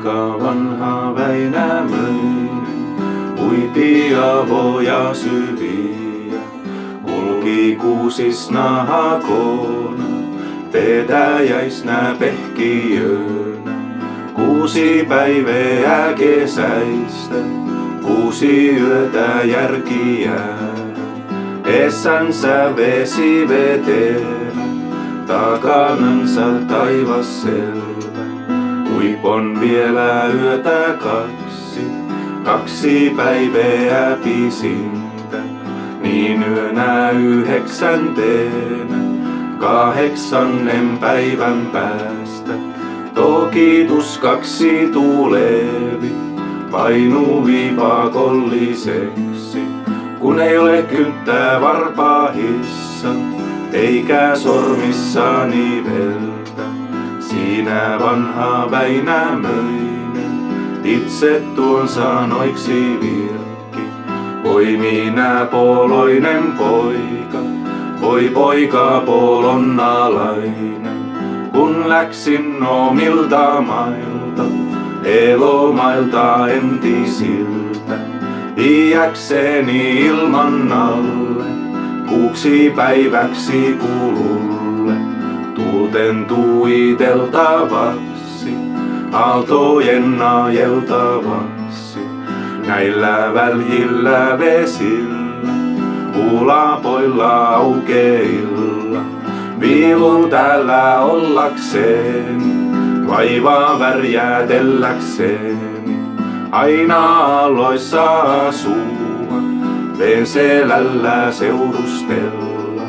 paaka vanha Väinämöinen, uipia avoja syviä, kulki kuusis nahakona, petäjäisnä pehkiöönä. 6 päivää kesäistä, 6 yötä järkiä, essänsä vesi vetelä, takanansa taivas selvä. Uipon vielä yötä 2 päivää pisintä, niin yönä 9. 8. päivän päästä. Toki tuskaksi tulevi, painuvi pakolliseksi, kun ei ole kynttää varpaahissa, eikä sormissa niveltä. Siinä vanha Väinämöinen itse tuon sanoiksi virkki. Voi minä poloinen poika, voi poika polonnalainen, kun läksin omilta mailta, elomailta entisiltä, iäkseni ilman alle, 6 päiväksi kululle, tuulten tuiteltavaksi, aaltojen najeltavaksi, näillä väljillä vesillä, ulapoilla aukeilla. Viivun täällä ollakseni, vaivaa värjätelläkseni, aina aloissa asua, veen selällä seurustella,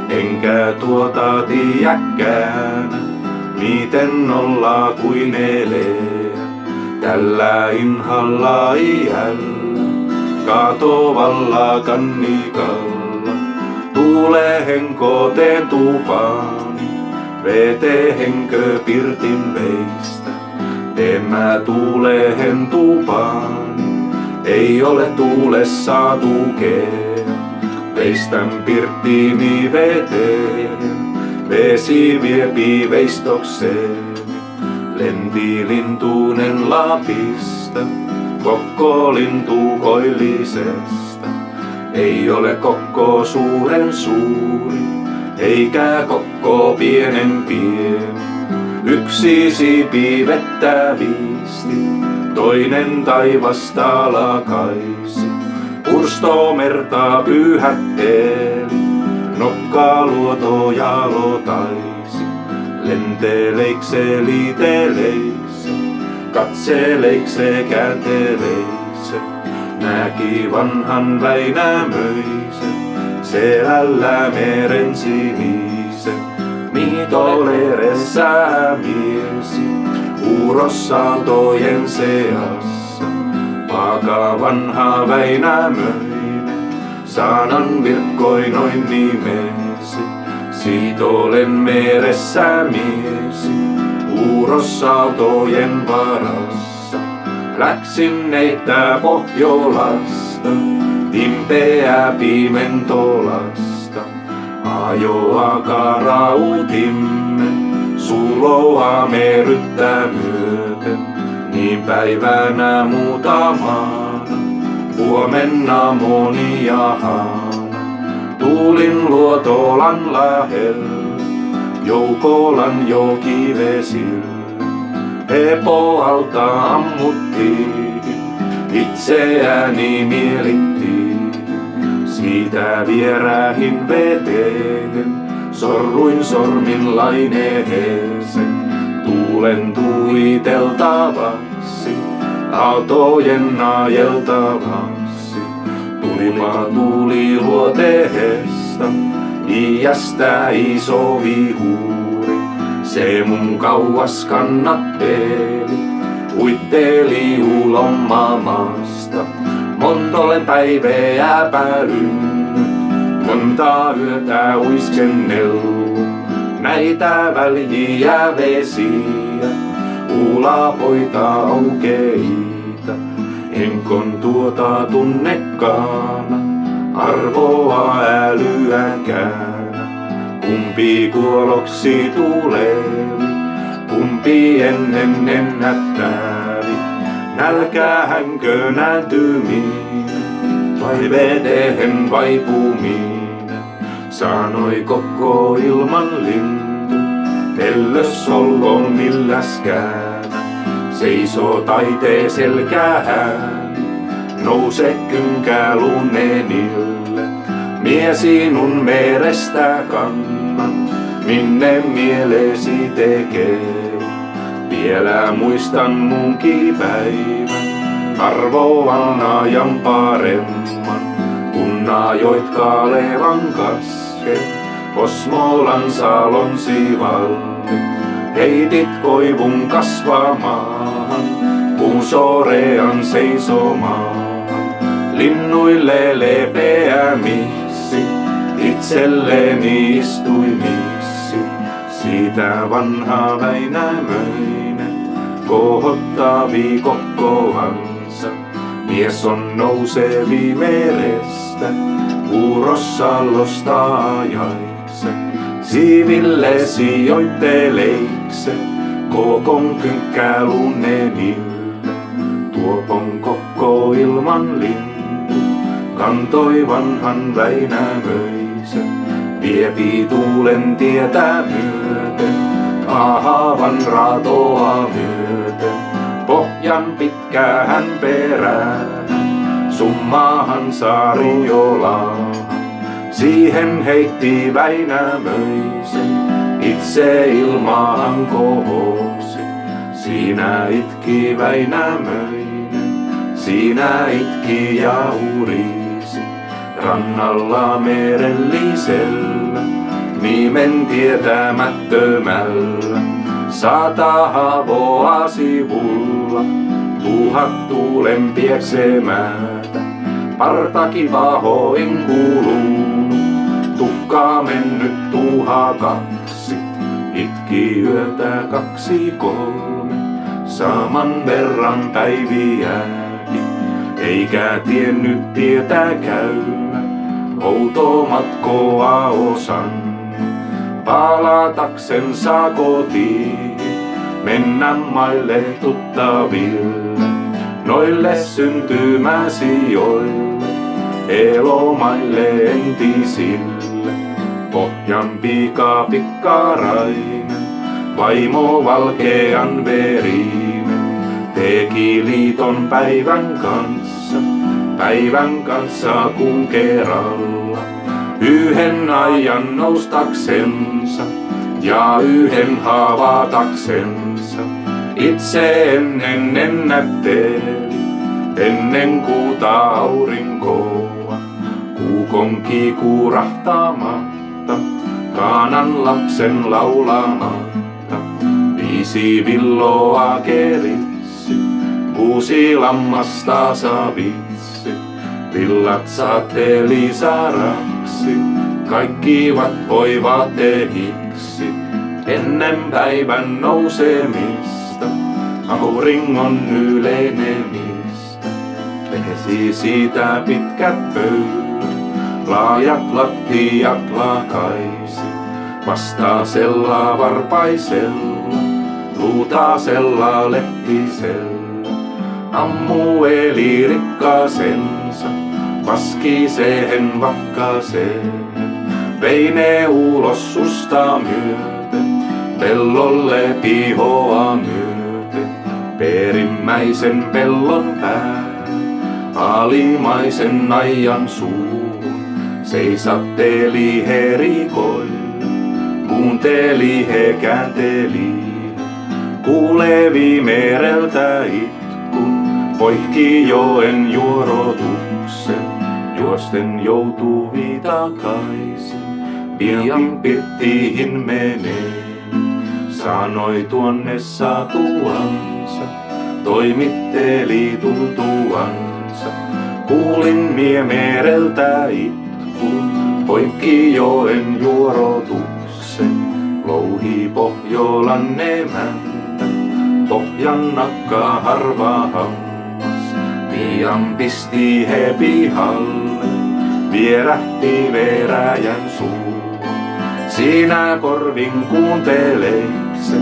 enkä tuota tiedäkään, miten olla kuin eleä, tällä inhalla iällä, katovalla kannikalla. Tuulehen koteen tupaani, vetehenkö pirtin veistä. Mä tuulehen tupaani, ei ole tuulessa tukea. Veistän pirttiini veteen, vesi viepi veistokseen. Lenti lintunen Lapista, kokkolintu koillisesta. Ei ole kokko suuren suuri, eikä kokko pienen pieni. Yksi siipi vettä viisti, toinen taivasta lakaisi. Purstomerta pyyhätteli, nokkaluotoja lotaisi. Lenteleiksee liiteleikse, katseleikse käänteleikse. Näki vanhan Väinämöisen, selällä meren sinisen. Miitoleressä miesi, uurosaaltojen seassa. Paaka vanha Väinämöinen, sanan virkoi noin nimesi. Siitolen meressä miesi, uurosaaltojen varassa. Läksin neittää Pohjolasta, timpeää pimentolasta. Ajoa karautimme, suloa meryttä myöten. Niin päivänä muutamaana, huomenna monia haana. Tuulin Luotolan lähellä, Joukolan jokivesillä. Hepoalta ammuttiin, itseäni mielittiin. Siitä vierähin veteen, sorruin sormin laineeseen. Tuulen tuiteltavaksi, aaltojen najeltavaksi. Tulipa tuuli luoteesta, iästä iso vihuuri. Se mun kauas kannatteli, uitteli ulomamaasta. Montolen päivää päälynnyt, monta yötä uiskennellut. Näitä väljiä vesiä, ulapoita aukeita. Enkon tuota tunnekkaana, arvoa älyäkään. Kumpi kuoloksi tulevi, kumpi ennen ennättää. Nälkäähänkö nääntyminen, vai vetehen vaipuminen, sanoi koko ilman lintu. Ellös olkoon milläskään, seisoo taiteen selkään, nouse kynkää lunenille. Mie sinun merestä kannan, minne mielesi tekee. Vielä muistan munkin päivän, arvoan ajan paremman, kun ajoit Kalevan kasken, Kosmolan salon sivalli. Heitit koivun kasvamaan, puun sorean seisomaan, linnuille lepeämiksi, itselleni istuimiksi. Siitä vanha Väinämöinen kohottavi kokkoansa, mies on nousevi merestä, Uurossallosta ajaikse. Siiville sijoitteleikse, kokon kynkkää lunenille. Tuopon kokko ilman lintu, kantoi vanhan Väinämöisen. Viepi tuulen tietä myöten, Ahavan ratoa myöten. Pohjan pitkään perään, Summaahan Saariolaan. Siihen heitti Väinämöisen, itse ilmaan kohosi. Siinä itki Väinämöinen, siinä itki ja urisi. Rannalla merellisellä, nimen tietämättömällä, 100 havoa sivulla, 1000 tuulen pieksemätä. Partaki pahoin kuulunut, tukkaa mennyt 1002. Itki yötä 2-3, saman verran päiviäkin, eikä tiennyt tietä käydä, outo matkoa osannut. Palataksensa kotiin, mennä maille tuttaville, noille syntymäsijoille, elomaille entisille. Pohjan piika pikkarainen, vaimo valkean verinen, teki liiton päivän kanssa kun kerralla. Yhden ajan noustaksensa ja yhden haavataksensa, itse ennen ennätteli, ennen kuuta aurinkoa. Kuukon kiikurahtamatta, kaanan lapsen laulamatta, 5 villoa keritsi, 6 lammasta savitsi. Villat saateli saraksi, kaikkivat voivat ehiksi, ennen päivän nousemista, auringon ylenemistä. Pesi siitä pitkät pöydät, laajat lattiat lakaisi, vastaasella varpaisella, luutaasella lehtisellä. Ammueli rikkaasensa, vaskiseen vakkaseen, vei ne ulos susta myöten, pellolle pihoa myöten. Perimmäisen pellon pää, alimaisen naijan suun, seisatteli he rikoille, kuunteli he käänteli, kuulevi mereltä itkun, poikki joen juorotuksen, juosten joutui takaisin, pian pirttiin menee. Sanoi tuonne satuansa, toimitteli tultuansa, kuulin mie mereltä itkun, poikki joen juorotuksen, louhi Pohjolan emäntä, Pohjan nakka harva hammas, pian pisti he pihalle, vierähti veräjän suuhun. Siinä korvin kuunteleikse,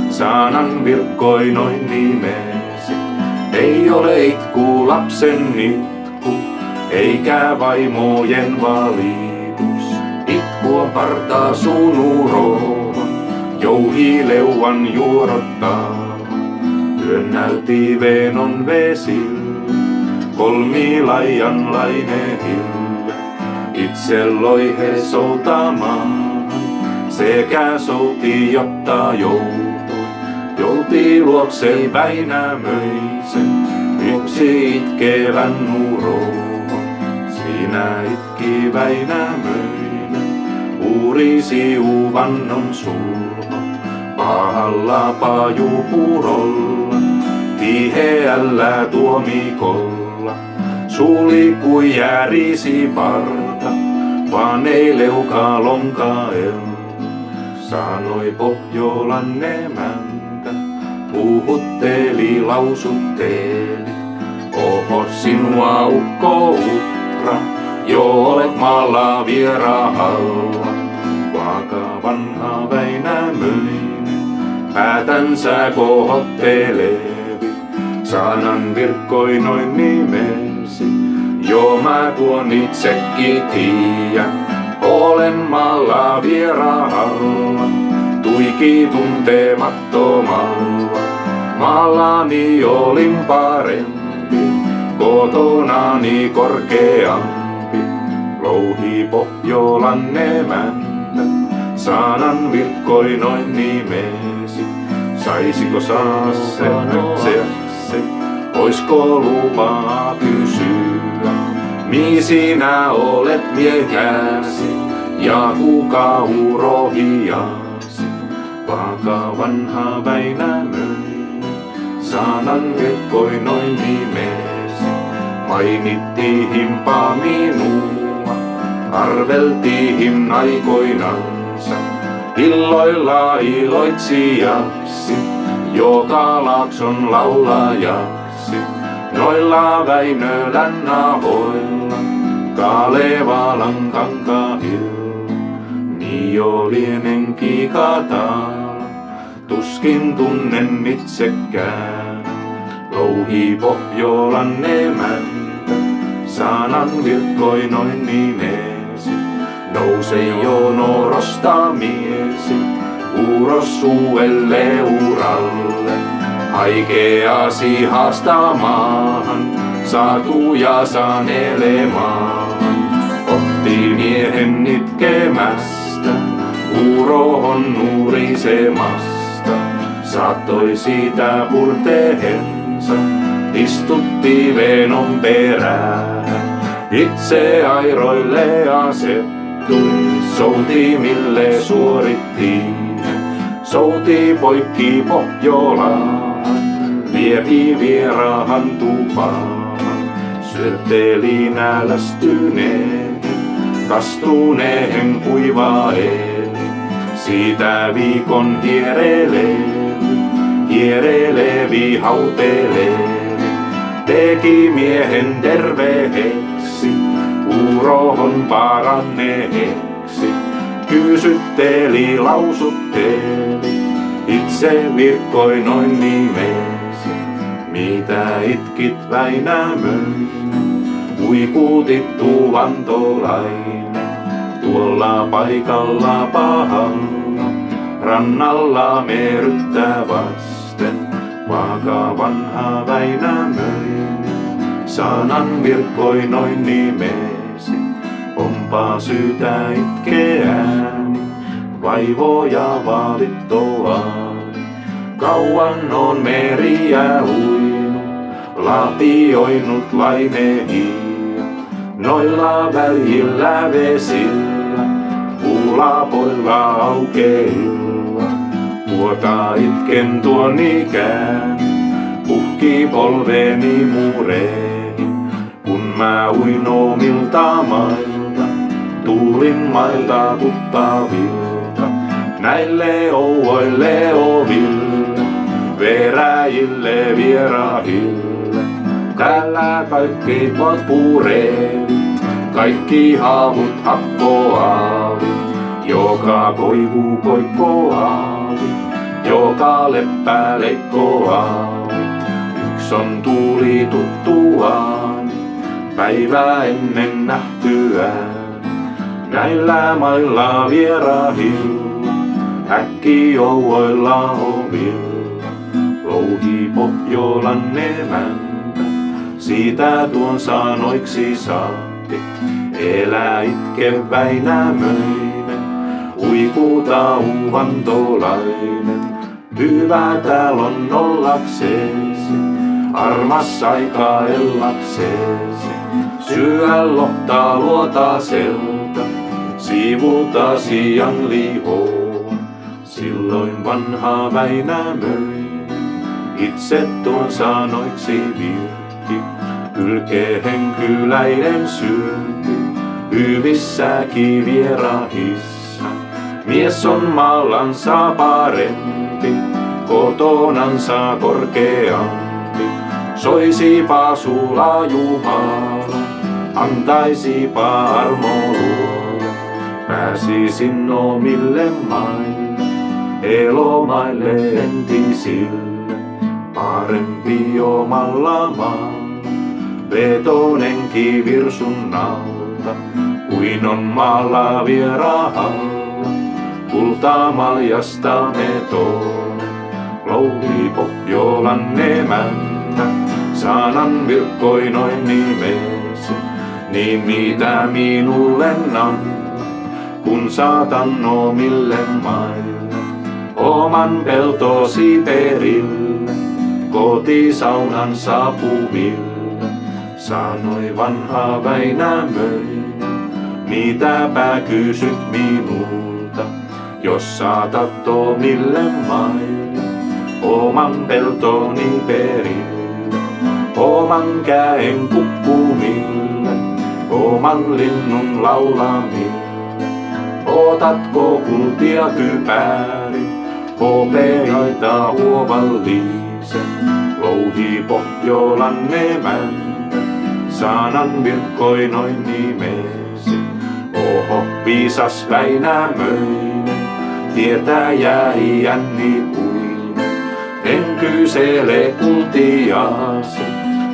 sanan virkkoi noin nimesi, Ei ole itku lapsen itku, eikä vaimojen valitus. Itku on partaa sunuroova, jouhileuvan juorottava. Yön näytti Veenon vesillä, kolmilaian lainehille. Itse loi he soutamaan, sekä souti jotta joutui. Jouti luokseen Väinämöisen, yksi itkevän nuroon. Siinä itki Väinämöinen, uurisi uvannon sulho. Pahalla pajupurolla, tiheällä tuomikolla. Suuli kuin järisi parta, vaan ei leuka lonkael. Sanoi Pohjolan emäntä, puhutteli, lausutteli. Oho sinua ukko Utra, jo olet maalla vierahalla. Vaaka vanha Väinämöinen, päätänsä kohottelevi. Sanan virkkoi noin nimesi, jo mä tuon itsekin tiedän. Olen maalla vierahalla, tuiki tuntemattomalla. Maallani olin parempi, kotonani korkeampi. Louhi Pohjolan emäntä, sanan virkkoi noin nimesi. Saisiko saa se, oisko lupaa kysyä? Mi sinä olet miekäsi, ja kuka urohiasi? Vaaka vanha Väinämöinen, sanan virkkoi noin nimesi. Mainittihinpa minua, arveltihin aikoinansa. Illoilla iloitsijaksi, joka laakson laulajaksi. Noilla Väinölän nahoilla, Kalevalan kankailla. Mio lienen kiikataalla, tuskin tunnen itsekään. Louhi Pohjolan emäntä, sanan virkkoi noin nimesi. Nouse jo norosta miesi, uros uudelle uralle. Haikeasi haastamaan, saatuja sanelemaan. Otti miehen itkemästä, urohon nuurisemasta. Saattoi siitä purteensa, istutti Veenon perään. Itse airoille asettui, soutimille suoritti. Souti poikki Pohjolaan, viepi vierahan tupaan. Syötteli nälstyneen, kastuneen kuivaeli. Siitä viikon hierelevi hautelevi. Teki miehen terveeksi, urohon paranneeksi. Kysytteli, lausutteli, itse virkkoi noin nimesi. Mitä itkit Väinämöinen, uikutittu vantolainen. Tuolla paikalla pahalla, rannalla meryttä vasten. Vaaka vanha Väinämöinen, sanan virkkoi noin nimesi. Onpa syytä itkeääni, vaivoja valittoaani. Kauan on meriä uinut, lapioinut lainehia. Noilla väljillä vesillä, puulapoilla aukeilla. Tuota itken tuon ikään, puhki polveni muureihin. Kun mä uin omilta mailta, tuulin mailta tuttavilta. Näille ouoille oville, veräjille vierahille. Täällä kaikki tuot puureili, kaikki haavut hakkoaavi. Joka koivu koikkoaavi, joka leppä leikkoaavi. on tuuli tuttuaan, päivää ennen nähtyään. Näillä mailla vierahilla, äkki jouvoilla ovilla, louhii Pohjolan emäntä, siitä tuon sanoiksi saatti. Elää itkevä Väinämöinen, uikuta uvantolainen, hyvä tääl on ollakseesi, armas aika ellakseesi. Syö lohtaa luotaselta, siivulta sian lihoa, silloin vanha Väinämöinen itse tuon sanoiksi virki. Kylkeen kyläiden syönti, hyvissäkin vierahissa. Mies on maallansa parempi, kotonansa korkeampi. Soisipa sulla Jumala, antaisipa armo luoja. Pääsisin omille maille, elomaille entisille. Parempi omalla maalla, vetonenkin virsun alta, kuin on maalla vierahalla. Kultamaljasta metonen, louhii Pohjolan emäntä, sanan virkkoi noin nimesi, niin mitä minulle anna, kun saatan omille maille, oman peltosi perille, kotisaunan saapuville. Sanoi vanha Väinämöinen, mitäpä kysyt minulta, jos saatat omille maille, oman peltoni perille, oman käen kukkumille, oman linnun laulamille. Otatko kultia kypäri, hopeaita huovallisen, louhii Pohjolan emäntä, sanan virkkoi noin nimesi. Oho, viisas Väinämöinen, tietää jänni kuin. En kysele kultiaasi,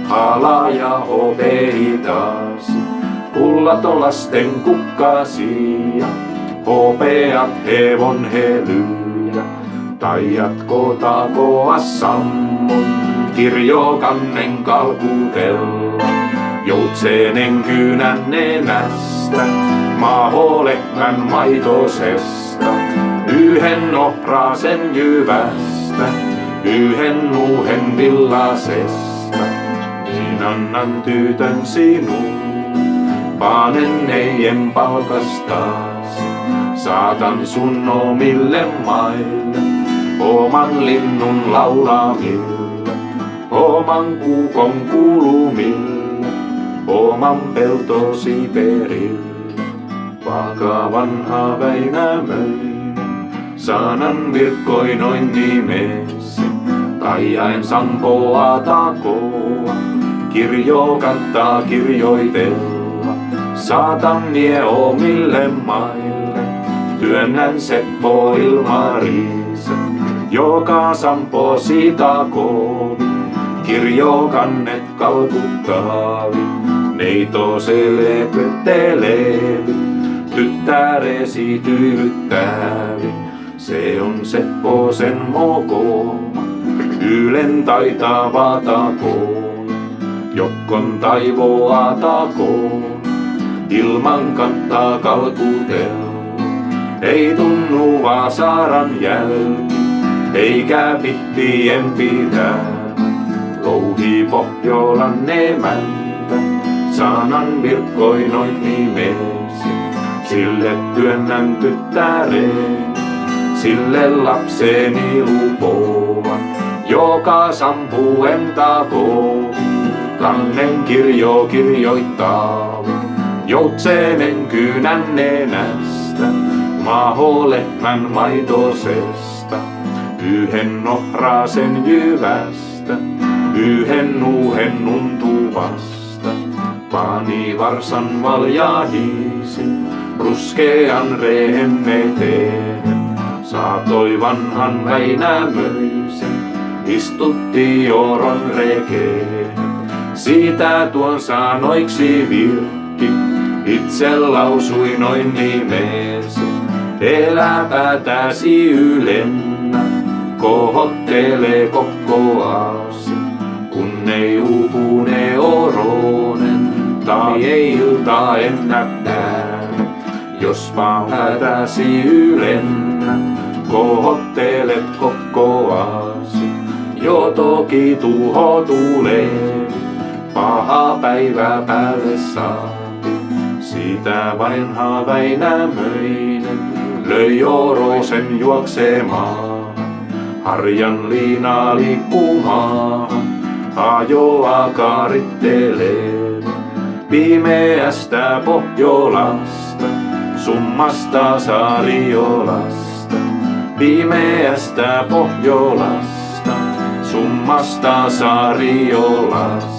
halaa ja hopeitaasi. Kullat on lasten kukkasia, hopeat hevon helyjä. Taiatko takoa sammon, kirjokannen kalkutella. Joutsenen kynän nenästä, maholehmän maitosesta. Yhden ohraasen jyvästä, yhden nuuhen villasesta. Niin annan tytön sinun, paanen neien palkastaasi. Saatan sun omille maille, oman linnun laulamille, oman kuukon kulumille, oman peltosi perille. Vaaka vanha Väinämöinen, sanan virkkoi noin nimesi. Taiaen sampoa takoa, kirjo kannattaa kirjoitella. Saatan mie omille maille, työnnän Seppo Ilmarisen, joka samposi takoovi, kirjo kannet kalkuttaavi. Neito se lepyttelevi, tyttäresi tyydyttävi. Se on Sepposen mokoma, Ylen taitava takooja, jokkon taivoa takoon, ilman kattaa kalkutella. Ei tunnu Vaasaran jälki, eikä pihtien pitää. Louhii Pohjolan emäntä, sanan virkkoi noin nimesi. Sille työnnän tyttäreen, sille lapseni lupoa, joka sampuen takoo, kannen kirjo kirjoittaa. Joutsenen kynän nenästä, maholehmän maitosesta, yhden ohraasen jyvästä, yhden nuuhen nuntuvasta. Pani varsan valjahiisin, ruskean rehen eteen, saatoi vanhan Väinämöisen, istutti oron rekeen. Siitä tuon sanoiksi virki, itse lausui noin nimesi. Eläpätäsi ylennä, kohottele kokoasi. Kun ei uupune oronen, tai ei ilta ennättää. Jos vaan hätäsi ylennä, kohottelet kokoasi. Jo toki tuho tulee, paha päivä päälle saa. Siitä vanha Väinämöinen löi oroisen juoksemaan. Harjan liina liikkumaan, ajoa kaarittelee. Pimeästä Pohjolasta, summasta Saariolasta. Pimeästä Pohjolasta, summasta Saariolasta.